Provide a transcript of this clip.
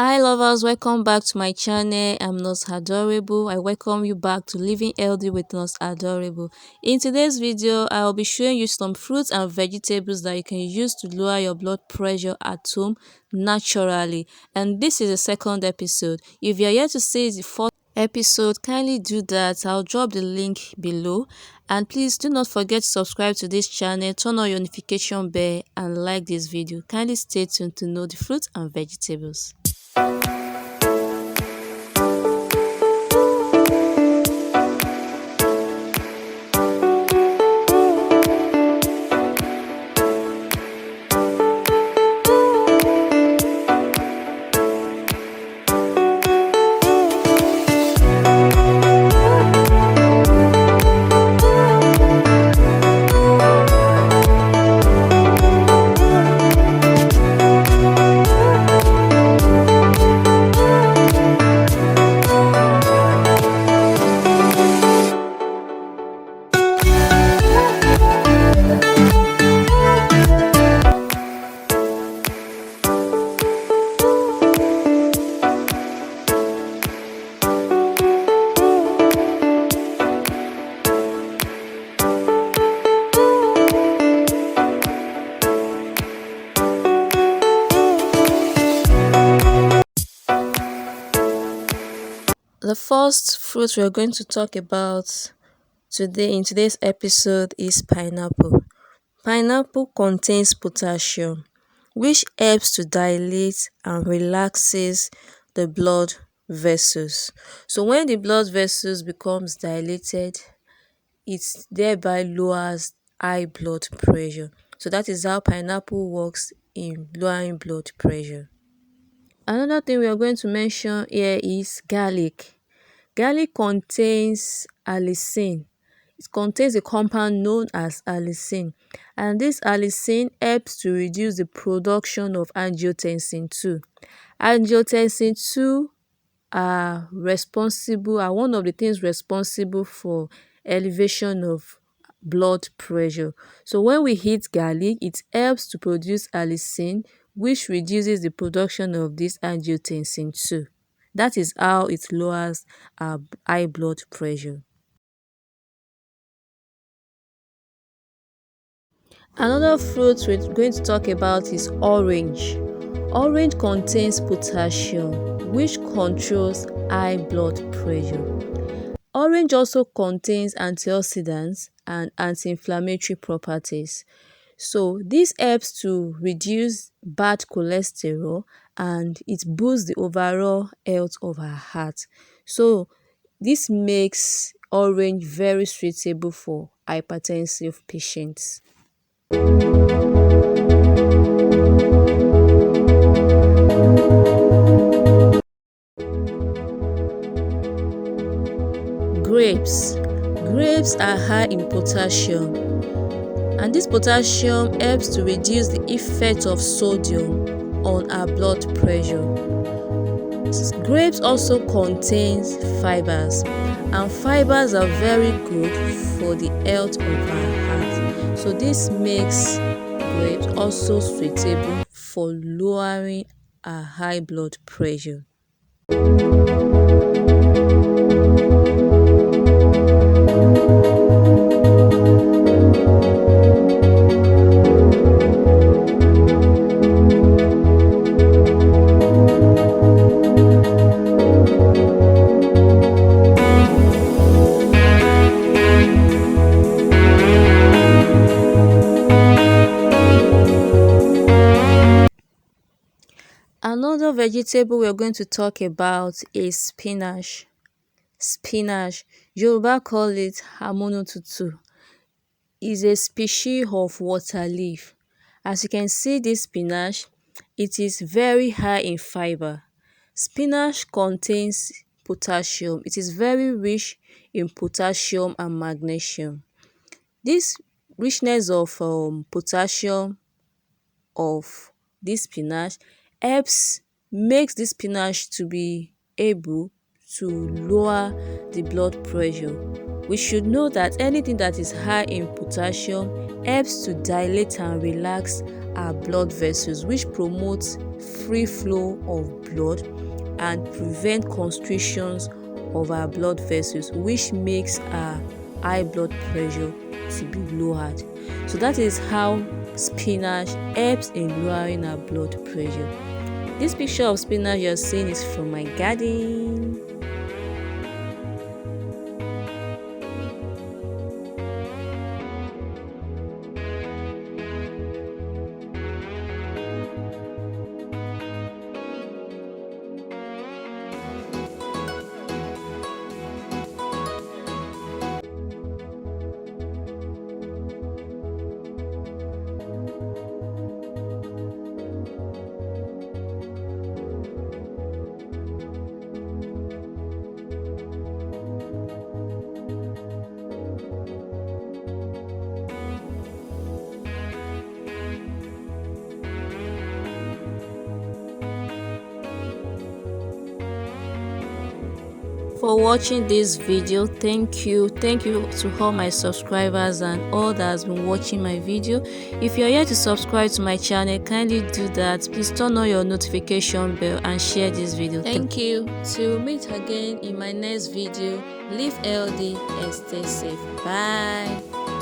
Hi lovers, welcome back to my channel. I'm Nurse Adorable. I welcome you back to Living Healthy with Nurse Adorable. In today's video, I'll be showing you some fruits and vegetables that you can use to lower your blood pressure at home naturally. And this is the second episode. If you're yet to see the first episode, kindly do that. I'll drop the link below. And please do not forget to subscribe to this channel, turn on your notification bell and like this video. Kindly stay tuned to know the fruits and vegetables. The first fruit we're going to talk about today in today's episode is pineapple. Pineapple contains potassium, which helps to dilate and relaxes the blood vessels. So when the blood vessels becomes dilated, it thereby lowers high blood pressure. So that is how pineapple works in lowering blood pressure. Another thing we are going to mention here is garlic. Garlic contains allicin. It contains a compound known as allicin, and this allicin helps to reduce the production of angiotensin 2. Angiotensin 2 are one of the things responsible for elevation of blood pressure. So when we eat garlic, it helps to produce allicin, which reduces the production of this angiotensin 2. That is how it lowers our high blood pressure. Another fruit we're going to talk about is orange. Orange contains potassium, which controls high blood pressure. Orange also contains antioxidants and anti-inflammatory properties. So this helps to reduce bad cholesterol and it boosts the overall health of our heart. So this makes orange very suitable for hypertensive patients. Grapes. Grapes are high in potassium, and this potassium helps to reduce the effect of sodium on our blood pressure. Grapes also contains fibers, and fibers are very good for the health of our heart. So this makes grapes also suitable for lowering our high blood pressure. Another vegetable we're going to talk about is spinach. Spinach, Yoruba call it amonotutu, is a species of water leaf. As you can see this spinach, it is very high in fiber. Spinach contains potassium. It is very rich in potassium and magnesium. This richness of potassium of this spinach makes this spinach to be able to lower the blood pressure. We should know that anything that is high in potassium helps to dilate and relax our blood vessels, which promotes free flow of blood and prevent constrictions of our blood vessels, which makes our high blood pressure to be lowered. So that is how spinach helps in lowering our blood pressure. This picture of spinach you're seeing is from my garden. For watching this video. Thank you to all my subscribers and all that has been watching my video. If you're here to subscribe to my channel, kindly do that. Please turn on your notification bell and share this video. Thank you. Till meet again in my next video. Live healthy and stay safe. Bye.